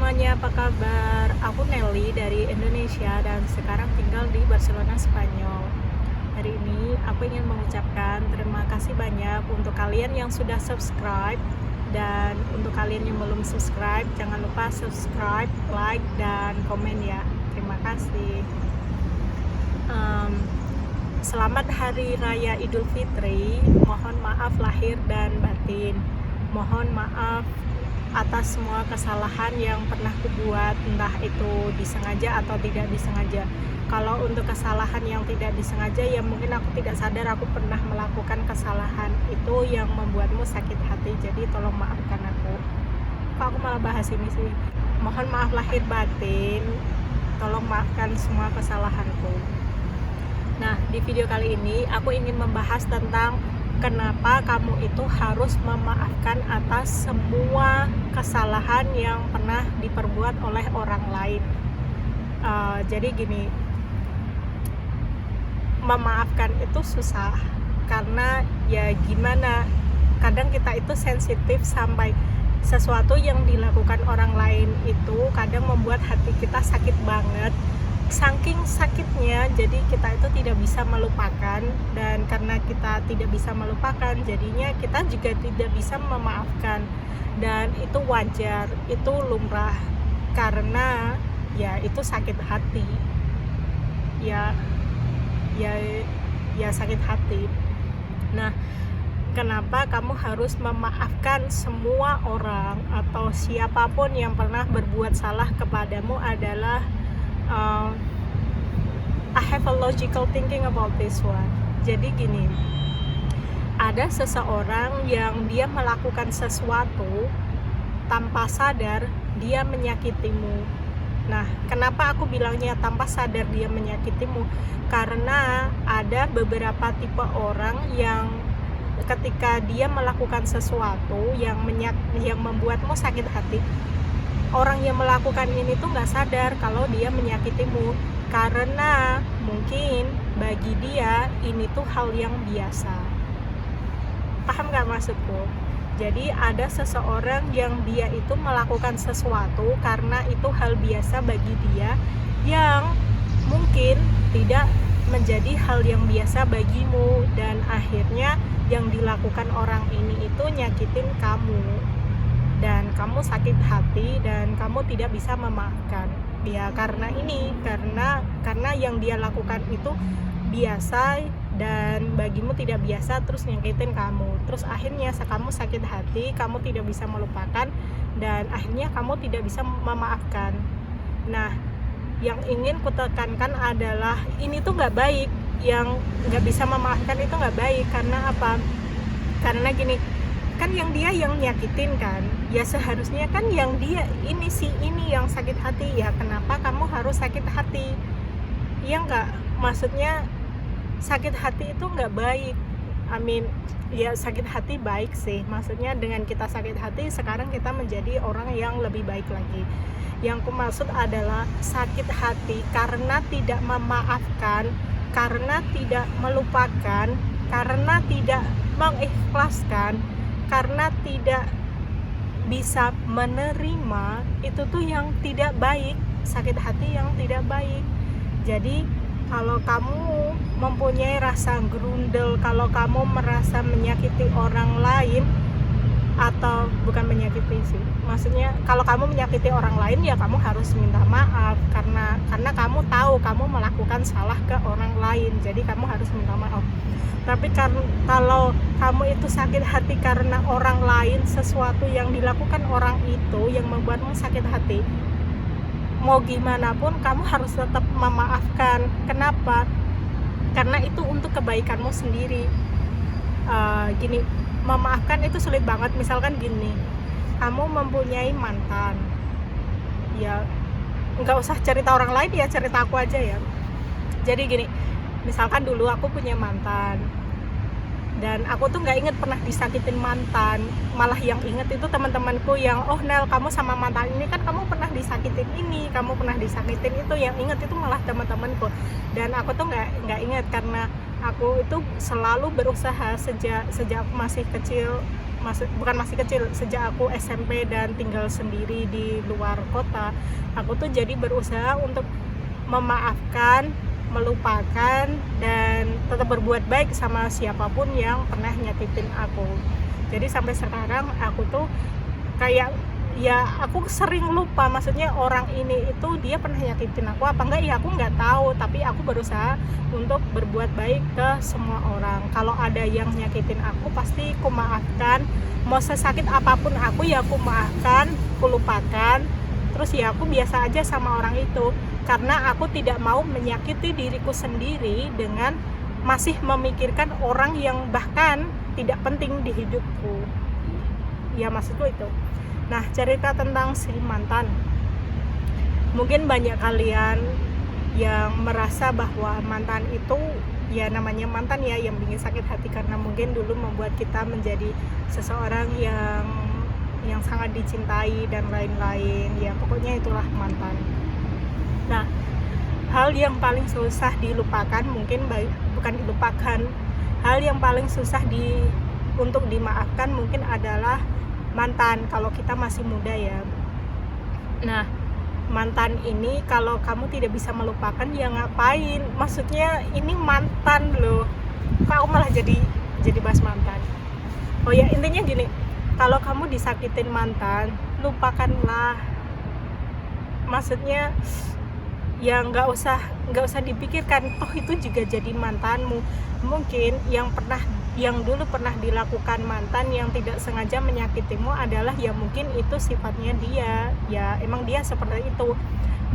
semuanya, apa kabar? Aku Nelly dari Indonesia dan sekarang tinggal di Barcelona, Spanyol. Hari ini aku ingin mengucapkan terima kasih banyak untuk kalian yang sudah subscribe, dan untuk kalian yang belum subscribe, jangan lupa subscribe, like, dan komen ya. Terima kasih. Selamat Hari Raya Idul Fitri. Mohon maaf lahir dan batin. Mohon maaf atas semua kesalahan yang pernah kubuat, entah itu disengaja atau tidak disengaja. Kalau untuk kesalahan yang tidak disengaja, ya mungkin aku tidak sadar aku pernah melakukan kesalahan itu yang membuatmu sakit hati, jadi tolong maafkan aku. Kok aku malah bahas ini sih? Mohon maaf lahir batin, tolong maafkan semua kesalahanku. Nah, di video kali ini aku ingin membahas tentang kenapa kamu itu harus memaafkan atas semua kesalahan yang pernah diperbuat oleh orang lain. Jadi gini, memaafkan itu susah karena ya gimana, kadang kita itu sensitif sampai sesuatu yang dilakukan orang lain itu kadang membuat hati kita sakit banget. Saking sakitnya, jadi kita itu tidak bisa melupakan, dan karena kita tidak bisa melupakan, jadinya kita juga tidak bisa memaafkan. Dan itu wajar, itu lumrah, karena ya itu sakit hati. Ya sakit hati. Nah, kenapa kamu harus memaafkan semua orang atau siapapun yang pernah berbuat salah kepadamu adalah I have a logical thinking about this one. Jadi gini, ada seseorang yang dia melakukan sesuatu tanpa sadar dia menyakitimu. Nah, kenapa aku bilangnya tanpa sadar dia menyakitimu? Karena ada beberapa tipe orang yang ketika dia melakukan sesuatu yang membuatmu sakit hati, orang yang melakukan ini tuh nggak sadar kalau dia menyakitimu, karena mungkin bagi dia ini tuh hal yang biasa. Paham nggak maksudku? Jadi ada seseorang yang dia itu melakukan sesuatu karena itu hal biasa bagi dia, yang mungkin tidak menjadi hal yang biasa bagimu, dan akhirnya yang dilakukan orang ini itu nyakitin kamu, dan kamu sakit hati dan kamu tidak bisa memaafkan. Ya karena yang dia lakukan itu biasa dan bagimu tidak biasa, terus nyakitin kamu, terus akhirnya kamu sakit hati, kamu tidak bisa melupakan, dan akhirnya kamu tidak bisa memaafkan. Nah, yang ingin kutekankan adalah ini tuh nggak baik. Yang nggak bisa memaafkan itu nggak baik. Karena apa? Karena gini, kan yang dia yang nyakitin kan, ya seharusnya kan yang dia ini yang sakit hati. Ya kenapa kamu harus sakit hati? Ya nggak, maksudnya sakit hati itu nggak baik. Ya sakit hati baik sih, maksudnya dengan kita sakit hati sekarang kita menjadi orang yang lebih baik lagi. Yang ku maksud adalah sakit hati karena tidak memaafkan, karena tidak melupakan, karena tidak mengikhlaskan, karena tidak bisa menerima, itu tuh yang tidak baik, sakit hati yang tidak baik. Jadi kalau kamu mempunyai rasa grundel, kalau kamu merasa menyakiti orang lain, atau bukan menyakiti sih, maksudnya kalau kamu menyakiti orang lain, ya kamu harus minta maaf, karena kamu tahu kamu melakukan salah ke orang lain, jadi kamu harus minta maaf. Tapi kalau kamu itu sakit hati karena orang lain, sesuatu yang dilakukan orang itu yang membuatmu sakit hati, mau gimana pun kamu harus tetap memaafkan. Kenapa? Karena itu untuk kebaikanmu sendiri. Gini, memaafkan itu sulit banget. Misalkan gini, kamu mempunyai mantan, ya nggak usah cerita orang lain, ya cerita aku aja ya. Jadi gini, misalkan dulu aku punya mantan, Dan aku tuh nggak inget pernah disakitin mantan, malah yang inget itu teman-temanku yang, oh Nel, kamu sama mantan ini kan kamu pernah disakitin ini, kamu pernah disakitin itu, yang inget itu malah teman-temanku. Dan aku tuh nggak inget karena aku itu selalu berusaha sejak aku masih kecil, bukan masih kecil, sejak aku SMP dan tinggal sendiri di luar kota, aku tuh jadi berusaha untuk memaafkan, melupakan, dan tetap berbuat baik sama siapapun yang pernah nyakitin aku. Jadi sampai sekarang aku tuh kayak, ya aku sering lupa, maksudnya orang ini itu dia pernah nyakitin aku apa enggak, ya aku nggak tahu, tapi aku berusaha untuk berbuat baik ke semua orang. Kalau ada yang nyakitin aku pasti aku maafkan, mau sesakit apapun aku ya aku maafkan, aku lupakan, terus ya aku biasa aja sama orang itu, karena aku tidak mau menyakiti diriku sendiri dengan masih memikirkan orang yang bahkan tidak penting di hidupku. Ya maksudku itu. Nah, cerita tentang si mantan, mungkin banyak kalian yang merasa bahwa mantan itu, ya namanya mantan ya, yang bikin sakit hati karena mungkin dulu membuat kita menjadi seseorang yang sangat dicintai dan lain-lain. Ya pokoknya itulah mantan. Nah, hal yang paling susah dilupakan, mungkin bukan dilupakan, hal yang paling susah untuk dimaafkan mungkin adalah mantan kalau kita masih muda ya. Nah, mantan ini kalau kamu tidak bisa melupakan ya ngapain? Maksudnya ini mantan loh. Kok aku malah jadi bahas mantan. Oh ya, intinya gini, kalau kamu disakitin mantan, lupakanlah. Maksudnya ya nggak usah dipikirkan, toh itu juga jadi mantanmu. Mungkin yang dulu pernah dilakukan mantan yang tidak sengaja menyakitimu adalah ya mungkin itu sifatnya dia, ya emang dia seperti itu.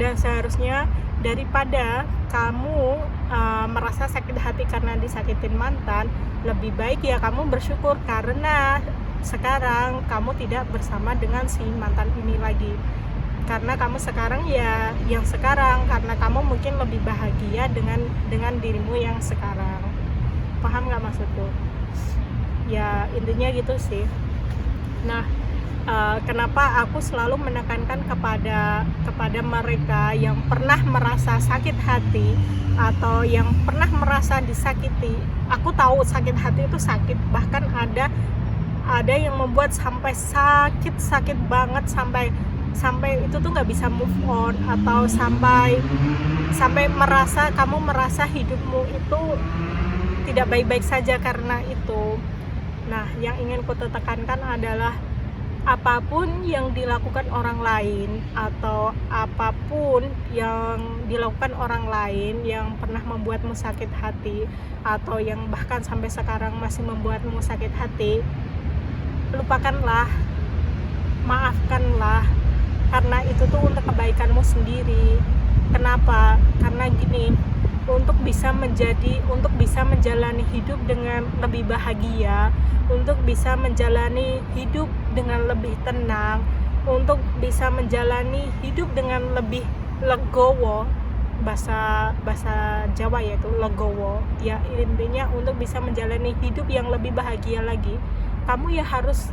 Dan seharusnya daripada kamu merasa sakit hati karena disakitin mantan, lebih baik ya kamu bersyukur karena sekarang kamu tidak bersama dengan si mantan ini lagi. Karena kamu sekarang ya yang sekarang, karena kamu mungkin lebih bahagia dengan dirimu yang sekarang. Paham nggak maksudku? Ya intinya gitu sih. Nah, kenapa aku selalu menekankan kepada mereka yang pernah merasa sakit hati atau yang pernah merasa disakiti. Aku tahu sakit hati itu sakit, bahkan ada yang membuat sampai sakit banget, sampai itu tuh nggak bisa move on, atau sampai kamu merasa hidupmu itu tidak baik-baik saja karena itu. Nah, yang ingin ku tekankan adalah apapun yang dilakukan orang lain atau apapun yang dilakukan orang lain yang pernah membuatmu sakit hati atau yang bahkan sampai sekarang masih membuatmu sakit hati, lupakanlah, maafkanlah, karena itu tuh untuk kebaikanmu sendiri. Kenapa? Karena gini, untuk bisa menjalani hidup dengan lebih bahagia, untuk bisa menjalani hidup dengan lebih tenang, untuk bisa menjalani hidup dengan lebih legowo, bahasa Jawa yaitu legowo. Ya intinya untuk bisa menjalani hidup yang lebih bahagia lagi, kamu ya harus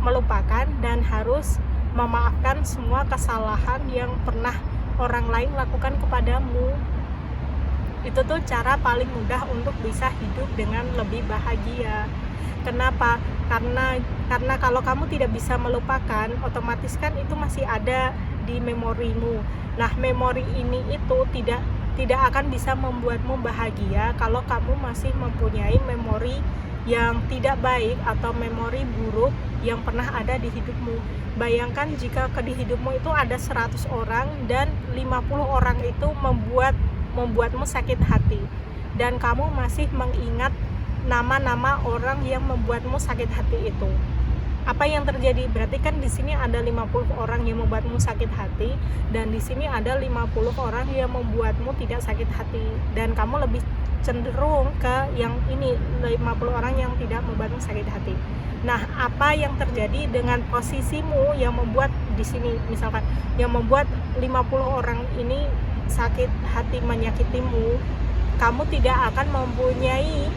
melupakan dan harus memaafkan semua kesalahan yang pernah orang lain lakukan kepadamu. Itu tuh cara paling mudah untuk bisa hidup dengan lebih bahagia. Kenapa? Karena kalau kamu tidak bisa melupakan, otomatis kan itu masih ada di memorimu. Nah, memori ini itu tidak akan bisa membuatmu bahagia kalau kamu masih mempunyai memori yang tidak baik atau memori buruk yang pernah ada di hidupmu. Bayangkan jika di hidupmu itu ada 100 orang dan 50 orang itu membuatmu sakit hati, dan kamu masih mengingat nama-nama orang yang membuatmu sakit hati itu. Apa yang terjadi? Berarti kan di sini ada 50 orang yang membuatmu sakit hati, dan di sini ada 50 orang yang membuatmu tidak sakit hati, dan kamu lebih cenderung ke yang ini, 50 orang yang tidak membuatmu sakit hati. Nah, apa yang terjadi dengan posisimu yang membuat di sini, misalkan yang membuat 50 orang ini sakit hati menyakitimu, kamu tidak akan mempunyai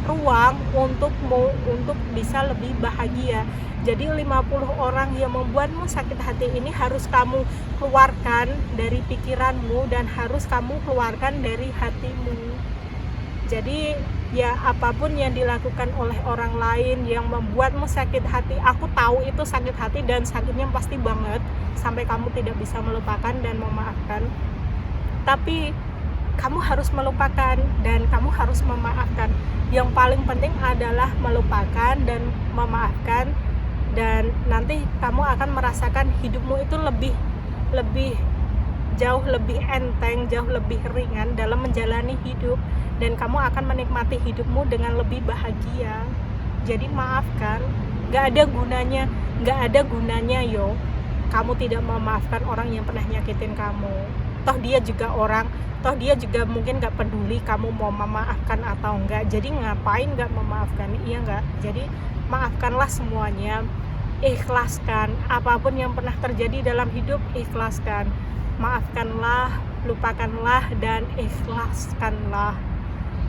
ruang untuk bisa lebih bahagia. Jadi 50 orang yang membuatmu sakit hati ini harus kamu keluarkan dari pikiranmu dan harus kamu keluarkan dari hatimu. Jadi ya apapun yang dilakukan oleh orang lain yang membuatmu sakit hati, aku tahu itu sakit hati dan sakitnya pasti banget sampai kamu tidak bisa melupakan dan memaafkan. Tapi kamu harus melupakan dan kamu harus memaafkan. Yang paling penting adalah melupakan dan memaafkan, dan nanti kamu akan merasakan hidupmu itu lebih jauh lebih enteng, jauh lebih ringan dalam menjalani hidup, dan kamu akan menikmati hidupmu dengan lebih bahagia. Jadi maafkan, gak ada gunanya yo kamu tidak memaafkan orang yang pernah nyakitin kamu. Toh dia juga mungkin gak peduli kamu mau memaafkan atau enggak, jadi ngapain gak memaafkan, iya enggak? Jadi maafkanlah semuanya, ikhlaskan apapun yang pernah terjadi dalam hidup, ikhlaskan, maafkanlah, lupakanlah, dan ikhlaskanlah.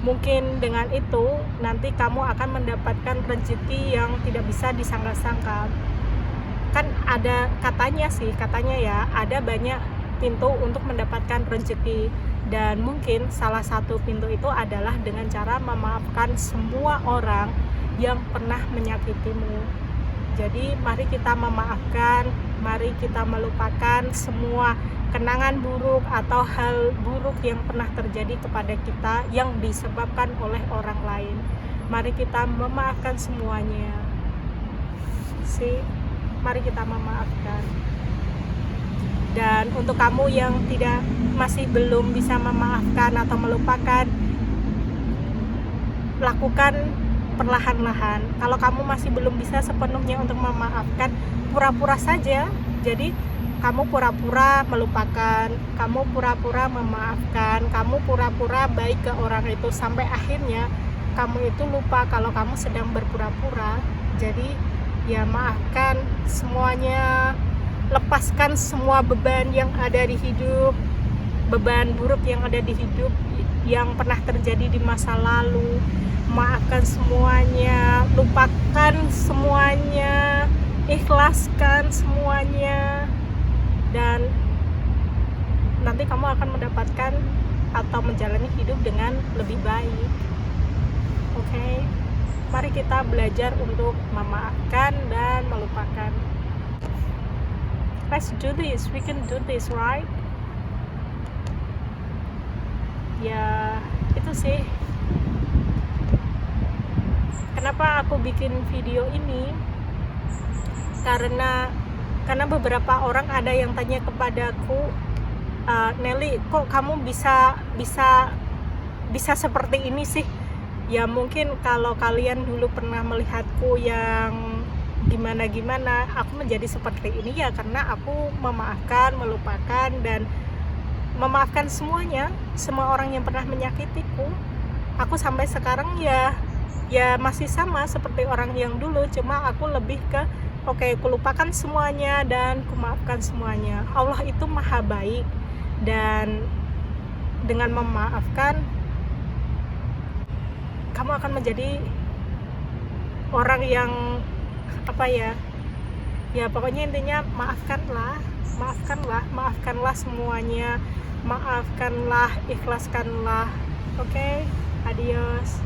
Mungkin dengan itu nanti kamu akan mendapatkan rezeki yang tidak bisa disangka-sangka. Kan ada katanya ya, ada banyak pintu untuk mendapatkan rezeki, dan mungkin salah satu pintu itu adalah dengan cara memaafkan semua orang yang pernah menyakitimu. Jadi mari kita memaafkan, mari kita melupakan semua kenangan buruk atau hal buruk yang pernah terjadi kepada kita yang disebabkan oleh orang lain. Mari kita memaafkan semuanya. Mari kita memaafkan. Dan untuk kamu yang masih belum bisa memaafkan atau melupakan, lakukan perlahan-lahan. Kalau kamu masih belum bisa sepenuhnya untuk memaafkan, pura-pura saja. Jadi kamu pura-pura melupakan, kamu pura-pura memaafkan, kamu pura-pura baik ke orang itu, sampai akhirnya kamu itu lupa kalau kamu sedang berpura-pura. Jadi ya maafkan semuanya, lepaskan semua beban yang ada di hidup, beban buruk yang ada di hidup yang pernah terjadi di masa lalu. Maafkan semuanya, lupakan semuanya, ikhlaskan semuanya, dan nanti kamu akan mendapatkan atau menjalani hidup dengan lebih baik. Oke? Mari kita belajar untuk memaafkan dan melupakan. Let's do this, we can do this, right? Ya, itu sih kenapa aku bikin video ini, karena beberapa orang ada yang tanya kepadaku, Nelly, kok kamu bisa seperti ini sih? Ya mungkin kalau kalian dulu pernah melihatku yang gimana, aku menjadi seperti ini ya karena aku memaafkan, melupakan, dan memaafkan semuanya, semua orang yang pernah menyakitiku. Aku sampai sekarang ya masih sama seperti orang yang dulu, cuma aku lebih ke aku lupakan semuanya dan kumaafkan semuanya. Allah itu maha baik, dan dengan memaafkan kamu akan menjadi orang yang pokoknya intinya maafkanlah semuanya, maafkanlah, ikhlaskanlah. Oke, adios.